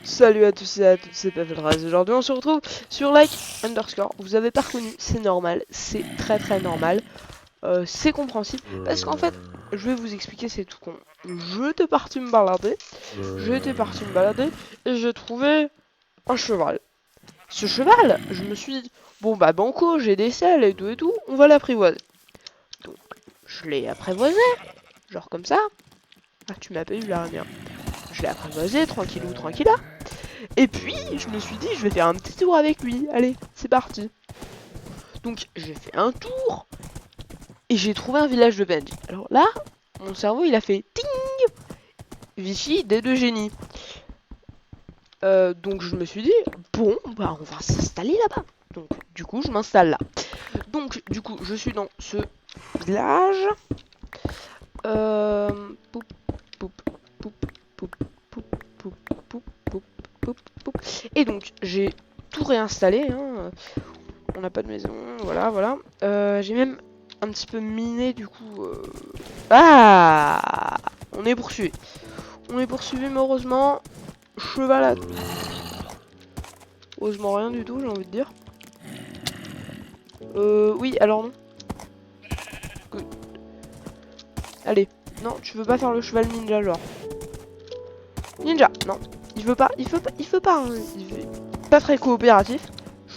Salut à tous et à toutes, c'est Pavelraz. Aujourd'hui on se retrouve sur like underscore. Vous avez pas reconnu, c'est normal, c'est très normal. C'est compréhensible parce qu'en fait, je vais vous expliquer, c'est tout con. J'étais parti me balader, et j'ai trouvé un cheval. Ce cheval, je me suis dit, bon bah banco, j'ai des selles et tout, on va l'apprivoiser. Donc je l'ai apprivoisé, genre comme ça. Ah tu m'as pas eu là, bien. Je l'ai apprivoisé, tranquillou, tranquilla. Et puis, je me suis dit, je vais faire un petit tour avec lui. Allez, c'est parti. Donc, j'ai fait un tour et j'ai trouvé un village de PNJ. Alors là, mon cerveau, il a fait ting. Vichy, dés de génie. Donc, je me suis dit, bon, bah, on va s'installer là-bas. Donc, du coup, je m'installe là. Donc, du coup, je suis dans ce village. Poup, poup, poup, poup, poup, poup, poup, poup, poup, poup. Et donc, j'ai tout réinstallé, hein. On n'a pas de maison, voilà. J'ai même un petit peu miné du coup. Ah, on est poursuivi. Mais heureusement, cheval à... Heureusement rien du tout, j'ai envie de dire. Oui, alors non. Good. Allez, non, tu veux pas faire le cheval ninja, genre. Ninja, non. Il veut pas, hein. Il est pas très coopératif.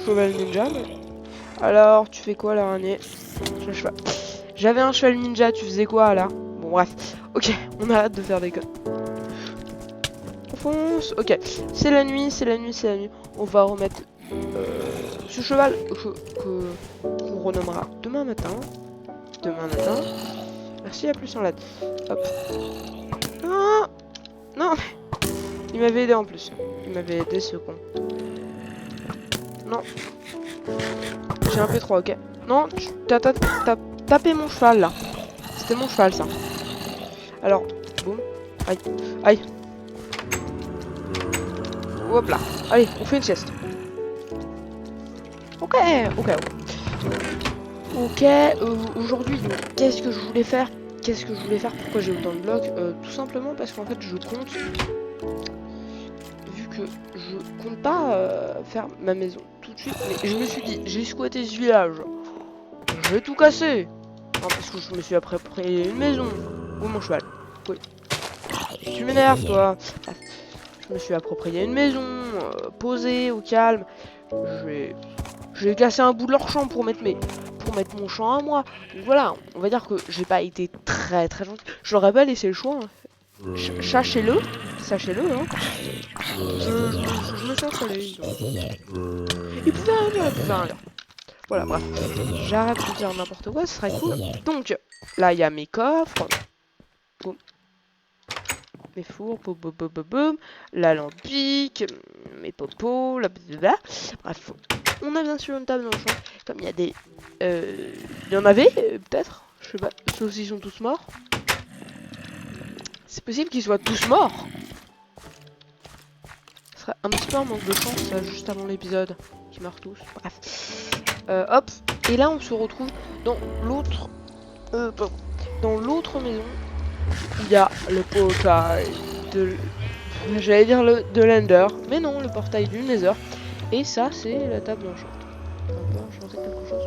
Cheval ninja, mais... Alors, tu fais quoi, l'araignée? Le cheval. J'avais un cheval ninja, tu faisais quoi, là? Bon, bref. Ok, on arrête de faire des connes. On fonce. Ok, c'est la nuit. On va remettre ce cheval qu'on renommera demain matin. Merci, à plus en lad. Hop. Ah non, il m'avait aidé en plus. Il m'avait aidé ce con. Non. J'ai un P3, ok. Non, t'as tapé mon cheval là. C'était mon cheval ça. Alors, boum. Aïe. Aïe. Hop là. Allez, on fait une sieste. Ok. Aujourd'hui, qu'est-ce que je voulais faire? Pourquoi j'ai autant de blocs? Tout simplement parce qu'en fait, je compte... Vu que je compte pas faire ma maison tout de suite, mais je me suis dit, j'ai squatté ce village. Je vais tout casser. Non, parce que je me suis approprié une maison. Où mon cheval? Oui. Tu m'énerves, toi. Bref. Je me suis approprié une maison, posée, au calme. J'ai cassé un bout de leur champ pour mettre mon champ à moi. Donc voilà, on va dire que j'ai pas été très gentil. Je leur ai pas laissé le choix. Hein. Sachez-le, hein. Je me suis installé. Ils pouvaient rien dire, Voilà, bref. J'arrête de dire n'importe quoi, ce serait cool. Donc, là, il y a mes coffres. Boum. Mes fours, boum. La lampique, mes popos, la blablabla. Bref, on a bien sûr une table dans le champ. Comme il y a des... il y en avait, peut-être. Je sais pas. Sauf s'ils sont tous morts. C'est possible qu'ils soient tous morts. Ce serait un petit peu un manque de chance, ça, juste avant l'épisode. Qu'ils meurent tous. Bref. Hop. Et là, on se retrouve dans l'autre... dans l'autre maison. Il y a le portail de... J'allais dire de l'Ender. Mais non, le portail du Nether. Et ça, c'est la table enchantée. On peut enchanter quelque chose.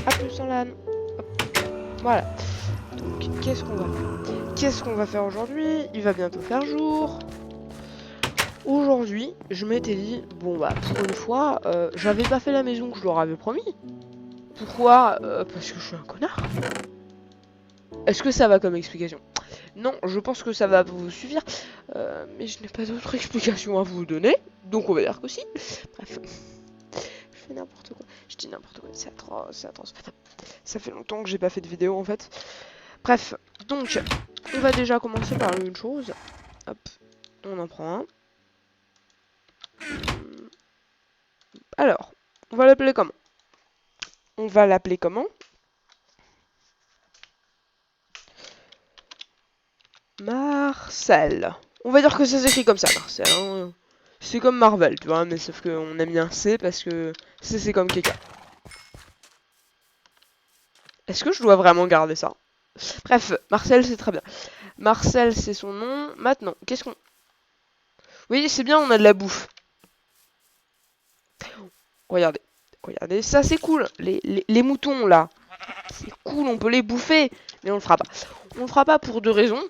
A plus en LAN. Voilà. Donc, qu'est-ce qu'on va faire aujourd'hui? Il va bientôt faire jour. Aujourd'hui, je m'étais dit, bon bah, pour une fois, j'avais pas fait la maison que je leur avais promis. Pourquoi? Parce que je suis un connard. Est-ce que ça va comme explication? Non, je pense que ça va vous suffire. Mais je n'ai pas d'autre explication à vous donner. Donc on va dire que si. Bref. Je fais n'importe quoi. Je dis n'importe quoi. C'est atroce. Ça fait longtemps que j'ai pas fait de vidéo en fait. Bref. Donc, on va déjà commencer par une chose. Hop. On en prend un. Alors, on va l'appeler comment? Marcel. On va dire que ça s'écrit comme ça, Marcel. Hein. C'est comme Marvel, tu vois, mais sauf qu'on a mis un C parce que c'est comme Keka. Est-ce que je dois vraiment garder ça? Bref, Marcel, c'est très bien. Marcel, c'est son nom. Maintenant, qu'est-ce qu'on... Oui, c'est bien, on a de la bouffe. Regardez. Regardez, ça c'est cool. Les moutons, là. C'est cool, on peut les bouffer. Mais on le fera pas. On le fera pas pour deux raisons.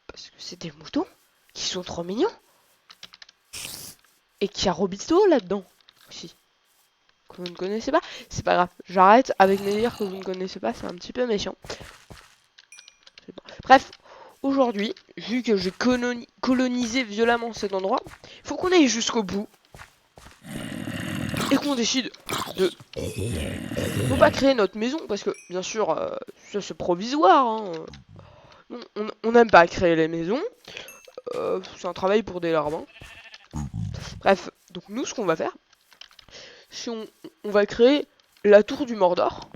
Parce que c'est des moutons qui sont trop mignons. Et qu'il y a Robito là-dedans. Aussi. Que vous ne connaissez pas. C'est pas grave. J'arrête avec mes dires que vous ne connaissez pas. C'est un petit peu méchant. Bon. Bref. Aujourd'hui, vu que j'ai colonisé violemment cet endroit, il faut qu'on aille jusqu'au bout. Et qu'on décide de... Faut pas créer notre maison, parce que, bien sûr, ça c'est provisoire. Hein. On n'aime pas créer les maisons. C'est un travail pour des larves. Hein. Bref, donc nous, ce qu'on va faire, c'est on va créer la tour du Mordor.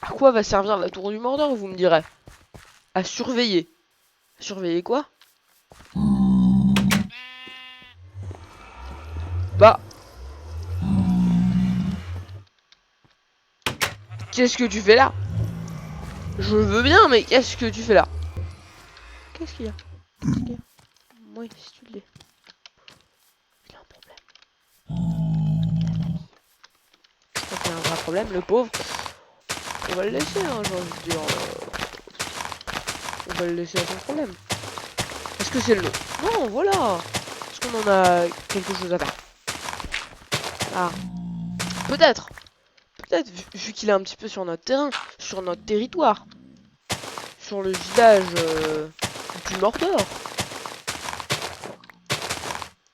À quoi va servir la tour du Mordor, vous me direz? À surveiller. Surveiller quoi? Bah... Qu'est-ce que tu fais là? Je veux bien, mais qu'est-ce que tu fais là? Qu'est-ce qu'il y a? Oui, si tu l'es. Il a un problème. Ça fait un vrai problème, le pauvre. On va le laisser, hein, j'ai envie de dire. On va le laisser à son problème. Est-ce que c'est le... Non, voilà. Est-ce qu'on en a quelque chose à faire? Ah. Peut-être. Peut-être, vu qu'il est un petit peu sur notre terrain, sur notre territoire. Sur le village du Mordor.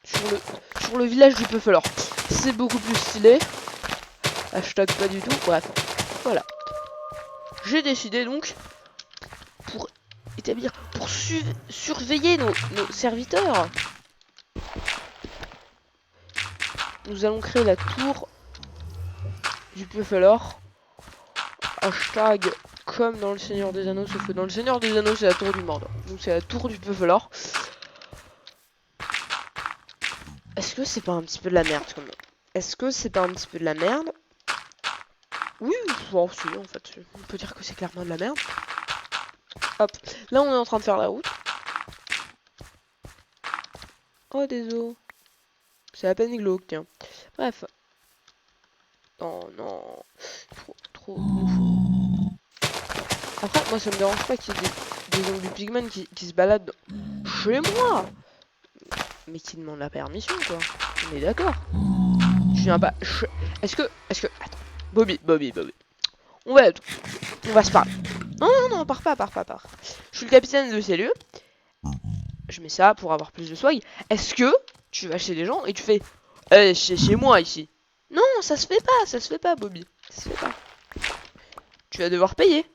Sur le village du Puffelor. C'est beaucoup plus stylé. Hashtag pas du tout. Bref. Voilà. J'ai décidé donc, pour établir, pour surveiller nos serviteurs, nous allons créer la tour du Puffelor. Hashtag comme dans le Seigneur des Anneaux, sauf que dans le Seigneur des Anneaux c'est la tour du Mordor. Donc c'est la tour du Puffelor. Est-ce que c'est pas un petit peu de la merde comme... Est-ce que c'est pas un petit peu de la merde? Oui, bon, si, en fait, on peut dire que c'est clairement de la merde. Hop, là on est en train de faire la route. Oh, désolé. C'est à peine glauque, tiens. Bref. Oh non. Trop. Après, moi ça me dérange pas qu'il y ait des zombies pigmen qui se baladent chez moi. Mais qui demandent la permission, quoi. On est d'accord. Je viens pas... Est-ce que... Attends. Bobby. On va se parler. Non, pars pas. Je suis le capitaine de ces lieux. Je mets ça pour avoir plus de swag. Est-ce que tu vas chez les gens et tu fais... chez moi, ici. Non, ça se fait pas, Bobby. Ça se fait pas. Tu vas devoir payer.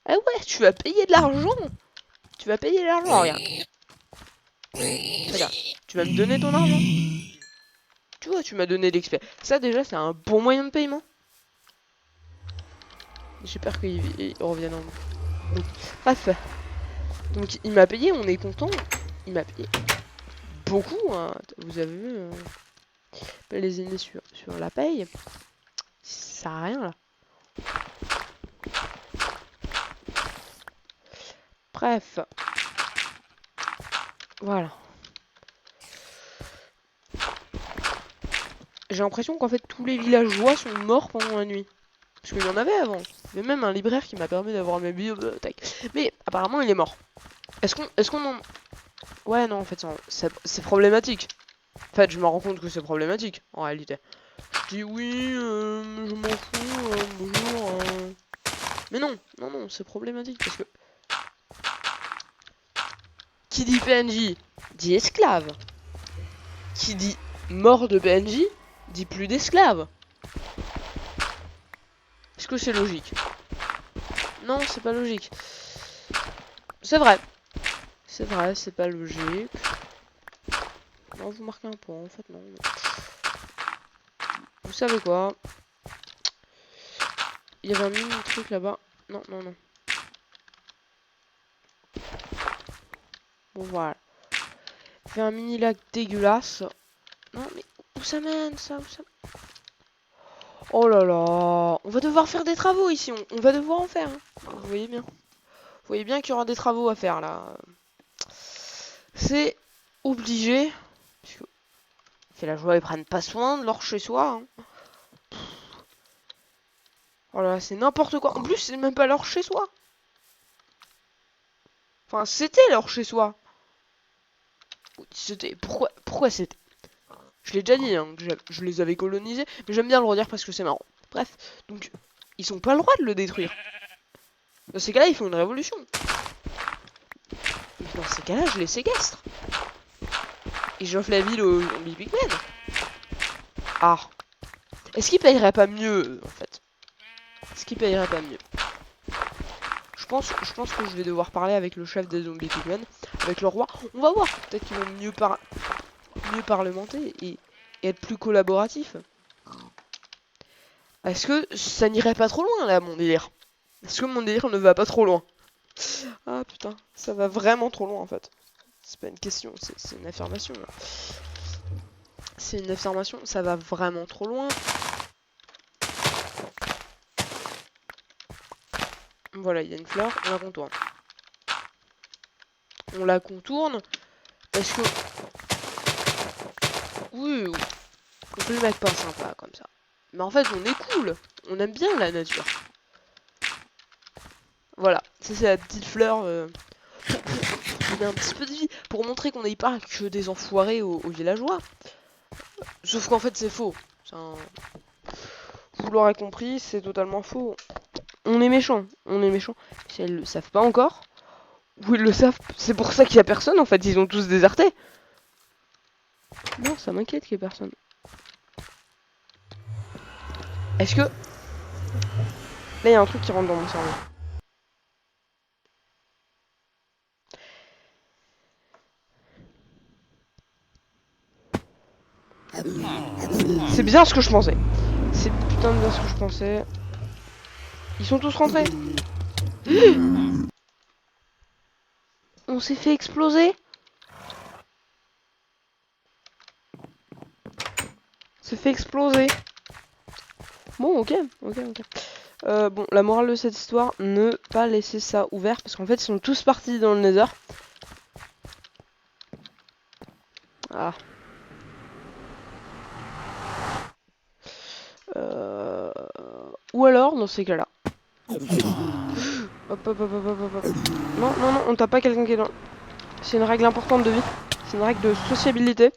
Ah ouais, tu vas payer de l'argent. Regarde. Regarde. Tu vas me donner ton argent. Tu vois, tu m'as donné l'XP. Ça, déjà, c'est un bon moyen de paiement. J'espère qu'il revienne en... Donc, bref. Donc, il m'a payé, on est content. Il m'a payé beaucoup, hein. Vous avez vu, pas les aînés sur la paye. Ça sert à rien, là. Bref. Voilà. J'ai l'impression qu'en fait, tous les villageois sont morts pendant la nuit. Parce qu'il y en avait avant. Il y avait même un libraire qui m'a permis d'avoir mes bibliothèques. Mais apparemment, il est mort. Est-ce qu'on en... Ouais, non, en fait, c'est problématique. En fait, je me rends compte que c'est problématique, en réalité. Je dis oui, je m'en fous, bonjour. Mais non, c'est problématique, parce que... Qui dit PNJ, dit esclave. Qui dit mort de PNJ, dit plus d'esclaves. Est-ce que c'est logique? Non, c'est pas logique. C'est vrai. C'est pas logique. Non, vous marquez un point, en fait, non. Vous savez quoi? Il y avait un mini truc là-bas. Non. Bon, voilà. Il fait un mini lac dégueulasse. Non, mais où ça mène, ça? Oh là là. On va devoir faire des travaux ici. On va devoir en faire. Hein. Vous voyez bien. Vous voyez bien qu'il y aura des travaux à faire là. C'est obligé. Parce que villageois ils prennent pas soin de leur chez soi. Hein. Oh là, c'est n'importe quoi. En plus, c'est même pas leur chez soi. Enfin, c'était leur chez soi. C'était. Pourquoi c'était? Je l'ai déjà dit, hein, que je les avais colonisés, mais j'aime bien le redire parce que c'est marrant. Bref, donc, ils ont pas le droit de le détruire. Dans ces cas-là, ils font une révolution. Et dans ces cas-là, je les séquestre. Et j'offre la ville aux zombies pigmen. Ah. Est-ce qu'ils payeraient pas mieux, en fait? Est-ce qu'ils payeraient pas mieux? Je pense que je vais devoir parler avec le chef des zombies pigmen, avec le roi. On va voir. Peut-être qu'ils vont mieux parlementer et être plus collaboratifs. Est-ce que ça n'irait pas trop loin, là, mon délire? Est-ce que mon délire ne va pas trop loin? Ah, putain. Ça va vraiment trop loin, en fait. C'est pas une question, c'est une affirmation. C'est une affirmation, ça va vraiment trop loin. Voilà, il y a une fleur, on la contourne. On la contourne parce que... Oui, donc le mec pas sympa comme ça. Mais en fait, on est cool. On aime bien la nature. Voilà, ça c'est la petite fleur. Pour donner un petit peu de vie. Pour montrer qu'on n'est pas que des enfoirés aux villageois. Sauf qu'en fait, c'est faux. Vous l'aurez compris, c'est totalement faux. On est méchant. On est méchant. Si elles le savent pas encore. Ou ils le savent. C'est pour ça qu'il y a personne en fait. Ils ont tous déserté. Non, ça m'inquiète qu'il y ait personne. Est-ce que... Là, il y a un truc qui rentre dans mon cerveau. C'est bien ce que je pensais. C'est putain de bien ce que je pensais. Ils sont tous rentrés. On s'est fait exploser. On s'est fait exploser. Bon, ok. Bon, la morale de cette histoire, ne pas laisser ça ouvert. Parce qu'en fait, ils sont tous partis dans le Nether. Ah. Ou alors, dans ces cas-là. Hop. Non, on tape pas quelqu'un qui est dans... C'est une règle importante de vie. C'est une règle de sociabilité.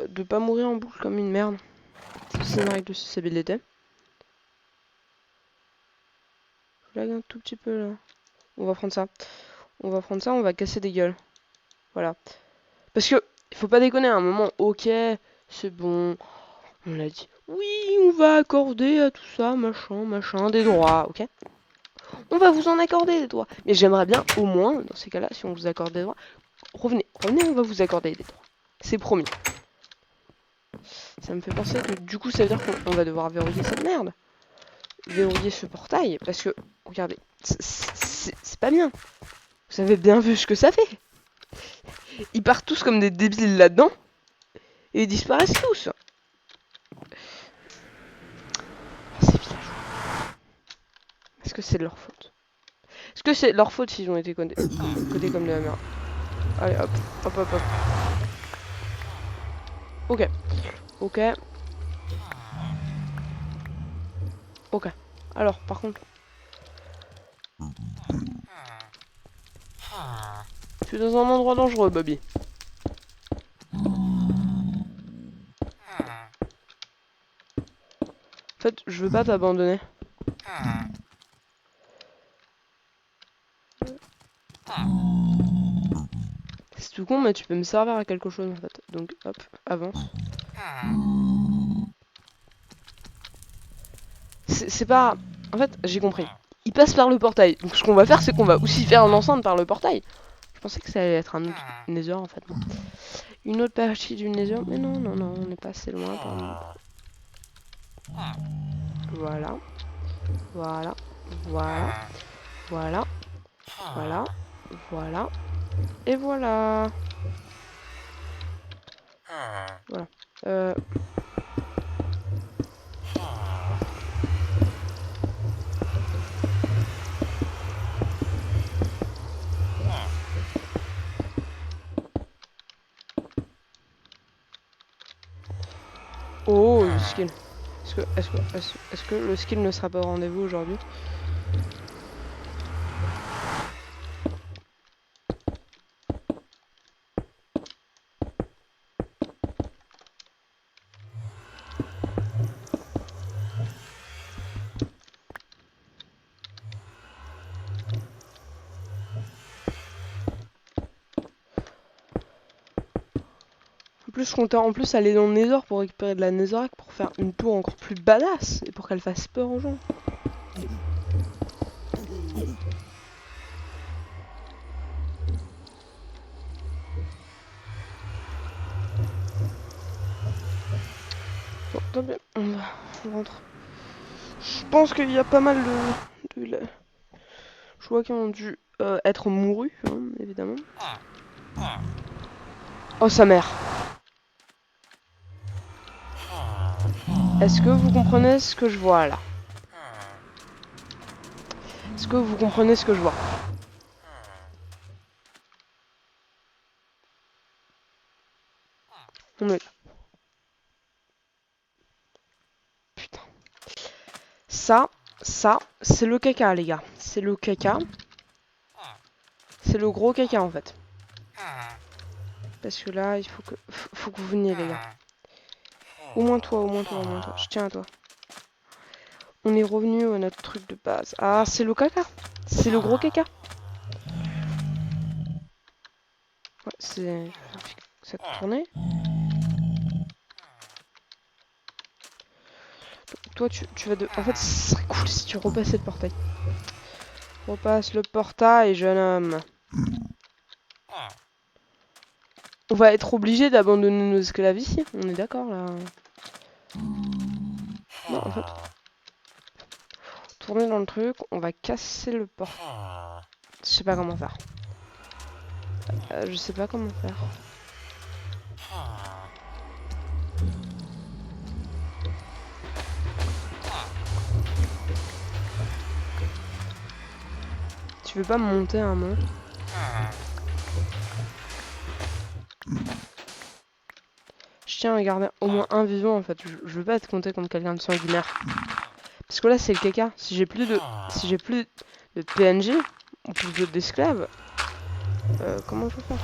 De pas mourir en boucle comme une merde. C'est une règle de sociabilité. Je lag un tout petit peu là. On va prendre ça. On va casser des gueules. Voilà. Parce que, il faut pas déconner à un moment, ok, c'est bon. On a dit, oui, on va accorder à tout ça, machin, des droits, ok? On va vous en accorder des droits. Mais j'aimerais bien, au moins, dans ces cas-là, si on vous accorde des droits, revenez, on va vous accorder des droits. C'est promis. Ça me fait penser que du coup, ça veut dire qu'on va devoir verrouiller cette merde. Verrouiller ce portail, parce que, regardez, c'est pas bien. Vous avez bien vu ce que ça fait. Ils partent tous comme des débiles là-dedans, et ils disparaissent tous. C'est villageois. Est-ce que c'est de leur faute? Est-ce que c'est de leur faute s'ils ont été codés comme de la merde? Allez, hop. Ok. Alors, par contre... Tu es dans un endroit dangereux, Bobby. En fait, je veux pas t'abandonner. C'est tout con, mais tu peux me servir à quelque chose, en fait. Donc, hop, avance. C'est pas... En fait, j'ai compris. Il passe par le portail. Donc, ce qu'on va faire, c'est qu'on va aussi faire l'enceinte par le portail. Je pensais que ça allait être un autre Nether, en fait. Non. Une autre partie du Nether. Mais non, on n'est pas assez loin. Voilà. Et voilà. Voilà. skill. Est-ce que le skill ne sera pas au rendez-vous aujourd'hui? Je comptais en plus aller dans le Nether pour récupérer de la Netherrack pour faire une tour encore plus badass et pour qu'elle fasse peur aux gens. Bon, tant bien, on rentre. Je pense qu'il y a pas mal de joueurs qui ont dû être mourus, hein, évidemment. Oh sa mère. Est-ce que vous comprenez ce que je vois là? Est-ce que vous comprenez ce que je vois? On est là. Putain. Ça, c'est le caca, les gars. C'est le caca. C'est le gros caca, en fait. Parce que là, il faut que vous veniez, les gars. Au moins toi, au moins toi, au moins toi. Je tiens à toi. On est revenu à notre truc de base. Ah, c'est le caca. C'est le gros caca. Ouais, c'est... Ça a tourné. Toi, tu vas de... En fait, ce serait cool si tu repassais le portail. Repasse le portail, jeune homme. On va être obligé d'abandonner nos esclaves ici. On est d'accord, là. Non, en fait... Tourner dans le truc, on va casser le portail. Je sais pas comment faire. Je sais pas comment faire. Tu veux pas me monter un moment? Je tiens à garder au moins un vivant en fait. Je veux pas être compté comme quelqu'un de sanguinaire. Parce que là c'est le caca. Si j'ai plus de PNJ ou plus d'esclaves, comment je vais faire?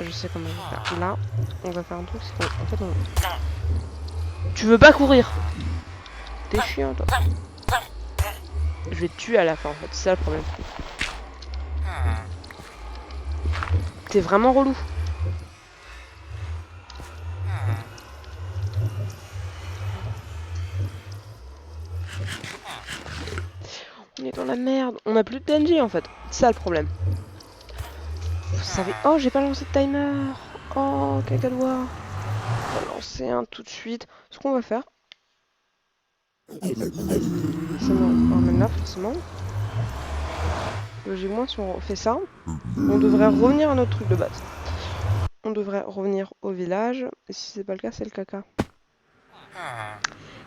Je sais comment je vais faire. Là, on va faire un truc, c'est qu'en fait Tu veux pas courir? T'es chiant toi. Je vais te tuer à la fin en fait, c'est ça le problème. T'es vraiment relou. On est dans la merde. On a plus de PNJ en fait. C'est ça le problème. Vous savez... Oh, j'ai pas lancé de timer. Oh, cacadois. On va lancer un tout de suite. Ce qu'on va faire... Forcément, on ramène là, forcément. Logiquement, si on fait ça, on devrait revenir à notre truc de base. On devrait revenir au village. Et si c'est pas le cas, c'est le caca.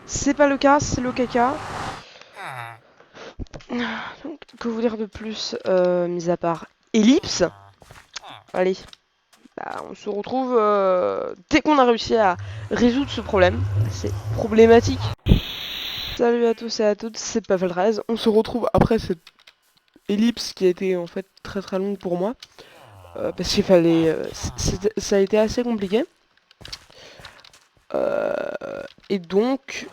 Si c'est pas le cas, c'est le caca. Donc, que vous dire de plus, mis à part Ellipse. Allez, bah, on se retrouve dès qu'on a réussi à résoudre ce problème. C'est problématique. Salut à tous et à toutes, c'est Pavel13. On se retrouve après cette ellipse qui a été en fait très très longue pour moi. Parce qu'il fallait... ça a été assez compliqué. Et donc...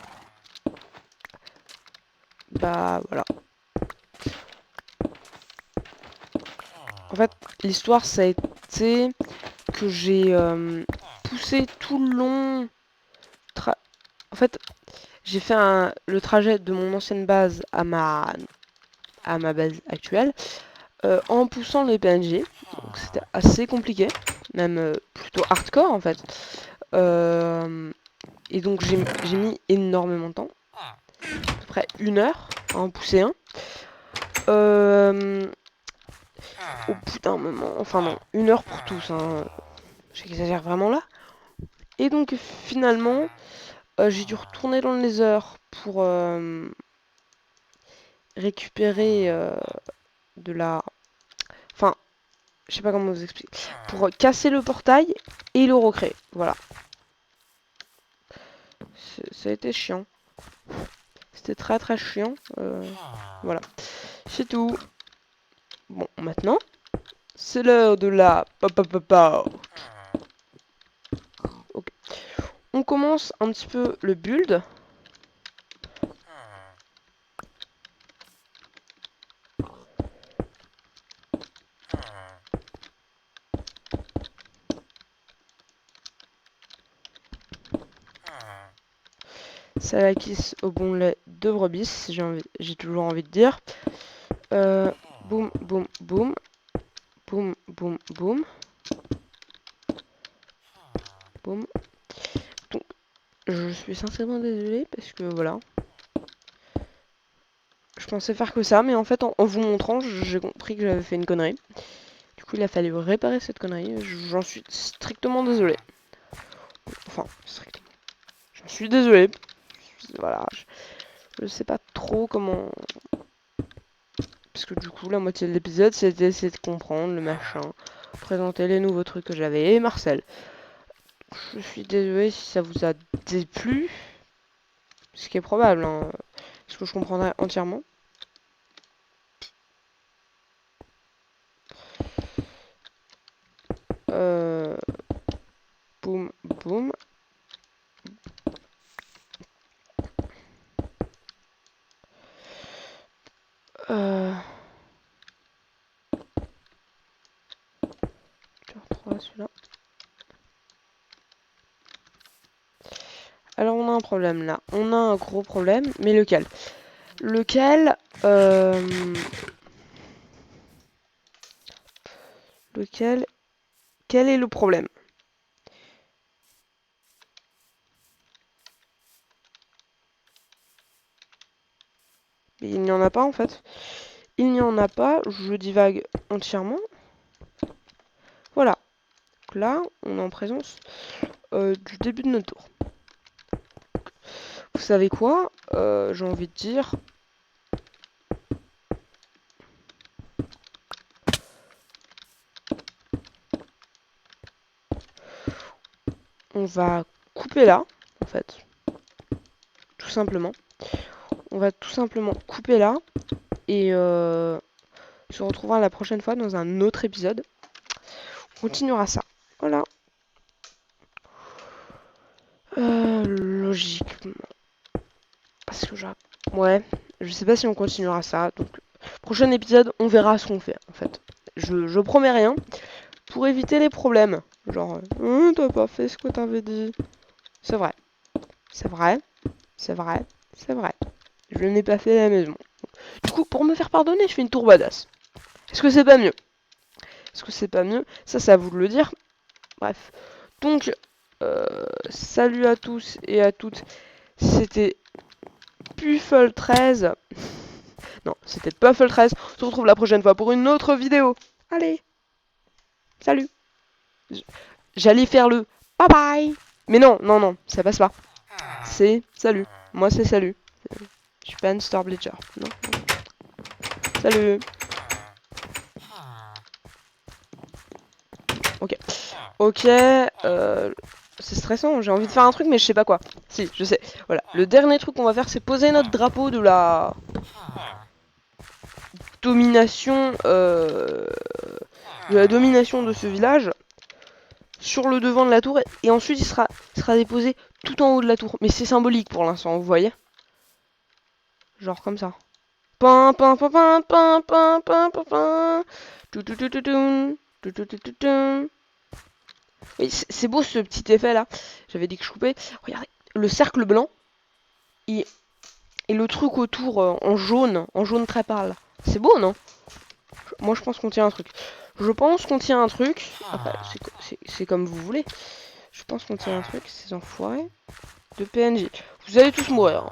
Bah voilà. En fait, l'histoire ça a été que j'ai poussé tout le long... En fait, j'ai fait le trajet de mon ancienne base à ma base actuelle en poussant les PNG. Donc c'était assez compliqué, même plutôt hardcore en fait. Et donc j'ai mis énormément de temps, à peu près 1 heure à en pousser un. Au bout d'un moment, enfin non, 1 heure pour tous, hein. J'exagère vraiment là. Et donc finalement, j'ai dû retourner dans le Nether pour récupérer de la... Enfin, je sais pas comment vous expliquer. Pour casser le portail et le recréer. Voilà. Ça a été chiant. C'était très très chiant. Voilà. C'est tout. Bon, maintenant, c'est l'heure de la... Ok. On commence un petit peu le build. Ça l'acquise au bon lait de brebis, j'ai toujours envie de dire. Boum, boum, boum. Boum, boum, boum. Boum. Donc, je suis sincèrement désolée parce que voilà. Je pensais faire que ça, mais en fait, en vous montrant, j'ai compris que j'avais fait une connerie. Du coup, il a fallu réparer cette connerie. J'en suis strictement désolé. Enfin, strictement. J'en suis désolé. Voilà. Je sais pas trop comment... Parce que du coup, la moitié de l'épisode, c'était essayer de comprendre le machin. Présenter les nouveaux trucs que j'avais. Et Marcel. Je suis désolé si ça vous a déplu. Ce qui est probable, hein. Parce que je comprendrai entièrement. Boum, boum. Je retrouve celui-là. Alors on a un problème là. On a un gros problème, mais lequel? Lequel Lequel Quel est le problème? Il n'y en a pas en fait. Il n'y en a pas, je divague entièrement. Voilà. Donc là, on est en présence du début de notre tour. Vous savez quoi? J'ai envie de dire... On va couper là, en fait. Tout simplement. On va tout simplement couper là. Et se retrouvera la prochaine fois dans un autre épisode. On continuera ça. Voilà. Logiquement. Parce que ouais, je sais pas si on continuera ça. Donc, prochain épisode, on verra ce qu'on fait, en fait. Je promets rien. Pour éviter les problèmes. Genre, t'as pas fait ce que t'avais dit. C'est vrai. C'est vrai. C'est vrai. C'est vrai. Je n'ai pas fait la maison. Du coup, pour me faire pardonner, je fais une tour badass. Est-ce que c'est pas mieux? Est-ce que c'est pas mieux? Ça, c'est à vous de le dire. Bref. Donc, salut à tous et à toutes. C'était Puffle13. Non, c'était Puffle13. On se retrouve la prochaine fois pour une autre vidéo. Allez, salut. J'allais faire le bye bye. Mais non, non, non, ça passe pas. C'est salut. Moi, c'est salut. Je suis pas une Star Bleacher. Non. Salut. Ok. Ok. C'est stressant. J'ai envie de faire un truc, mais je sais pas quoi. Si, je sais. Voilà. Le dernier truc qu'on va faire, c'est poser notre drapeau de la domination. De la domination de ce village sur le devant de la tour. Et ensuite, il sera déposé tout en haut de la tour. Mais c'est symbolique pour l'instant, vous voyez? Genre comme ça. Pin, pin, pin, pin, pin, pin, pin, pin, pin. Oui, c'est beau ce petit effet là. J'avais dit que je coupais. Regardez, le cercle blanc et, le truc autour en jaune très pâle. C'est beau, non? Moi, je pense qu'on tient un truc. Je pense qu'on tient un truc. Après, c'est comme vous voulez. Je pense qu'on tient un truc, ces enfoirés de PNJ. Vous allez tous mourir.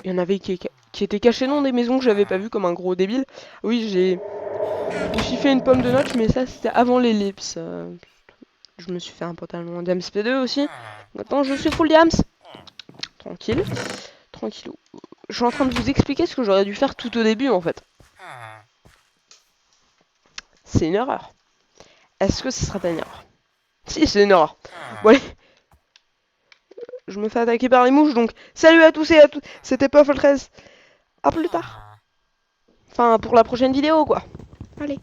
Il y en avait qui étaient cachés dans des maisons que j'avais pas vu comme un gros débile. Oui, j'ai aussi fait une pomme de notch, mais ça c'était avant l'ellipse. Je me suis fait un pantalon Diams P2 aussi. Maintenant je suis full Diams. Tranquille. Tranquillou. Je suis en train de vous expliquer ce que j'aurais dû faire tout au début en fait. C'est une erreur. Est-ce que ce sera pas une erreur? Si, c'est une erreur. Bon allez. je me fais attaquer par les mouches. Donc, salut à tous et à toutes. C'était Puffle 13. À plus tard. Enfin, pour la prochaine vidéo, quoi. Allez.